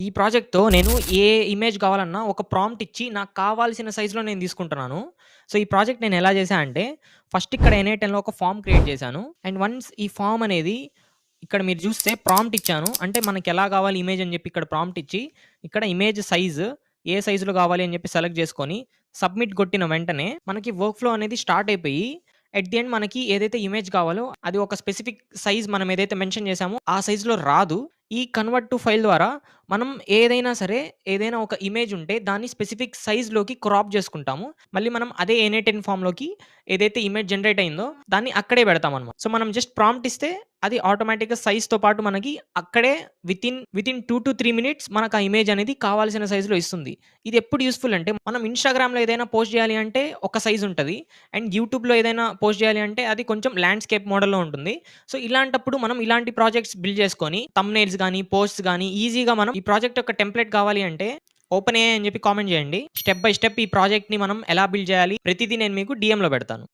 ఈ ప్రాజెక్ట్‌తో నేను ఏ ఇమేజ్ కావాలన్నా ఒక ప్రాంప్ట్ ఇచ్చి నాకు కావాల్సిన సైజ్‌లో నేను తీసుకుంటున్నాను. సో, ఈ ప్రాజెక్ట్ నేను ఎలా చేశా అంటే ఫస్ట్ ఇక్కడ ఎన్‌ఐ10లో ఒక ఫార్మ్ క్రియేట్ చేశాను. అండ్ వన్స్ ఈ ఫార్మ్ అనేది ఇక్కడ మీరు చూస్తే ప్రాంప్ట్ ఇచ్చాను. అంటే మనకెలా కావాలి ఇమేజ్ అని చెప్పి ఇక్కడ ప్రాంప్ట్ ఇచ్చి, ఇక్కడ ఇమేజ్ సైజ్ ఏ సైజ్‌లో కావాలి అని చెప్పి సెలెక్ట్ చేసుకొని, సబ్మిట్ కొట్టిన వెంటనే మనకి వర్క్ ఫ్లో అనేది స్టార్ట్ అయిపోయి, ఎట్ ది ఎండ్ మనకి ఏదైతే ఇమేజ్ కావాలో అది ఒక స్పెసిఫిక్ సైజ్ మనం ఏదైతే మెన్షన్ చేసామో ఆ సైజ్‌లో రాదు. ఈ కన్వర్ట్ టు ఫైల్ ద్వారా మనం ఏదైనా సరే, ఏదైనా ఒక ఇమేజ్ ఉంటే దాన్ని స్పెసిఫిక్ సైజ్‌లోకి క్రాప్ చేసుకుంటాము. మళ్ళీ మనం అదే ఎన్‌ఐ10 ఫార్మ్‌లోకి ఏదైతే ఇమేజ్ జనరేట్ అయిందో దాన్ని అక్కడే పెడతామనమాట. సో, మనం జస్ట్ ప్రాంప్ట్ ఇస్తే అది ఆటోమేటిక్‌గా సైజ్‌తో పాటు మనకి అక్కడే వితిన్ 2-3 మినిట్స్ మనకు ఆ ఇమేజ్ అనేది కావాల్సిన సైజ్‌లో ఇస్తుంది. ఇది ఎప్పుడు యూజ్‌ఫుల్ అంటే మనం ఇన్‌స్టాగ్రామ్‌లో ఏదైనా పోస్ట్ చేయాలి అంటే ఒక సైజ్ ఉంటది. అండ్ యూట్యూబ్‌లో ఏదైనా పోస్ట్ చేయాలి అంటే అది కొంచెం ల్యాండ్‌స్కేప్ మోడల్‌లో ఉంటుంది. సో, ఇలాంటప్పుడు మనం ఇలాంటి ప్రాజెక్ట్స్ బిల్డ్ చేసుకొని థంబ్‌నెయిల్స్ గాని, పోస్ట్స్ గాని ఈజీగా మనం ఈ ప్రాజెక్ట్ యొక్క టెంప్లేట్ కావాలి అంటే ఓపెన్ ఏఐ అని చెప్పి కామెంట్ చేయండి. స్టెప్ బై స్టెప్ ఈ ప్రాజెక్ట్‌ని మనం ఎలా బిల్డ్ చేయాలి ప్రతిదీ నేను మీకు డీఎంలో పెడతాను.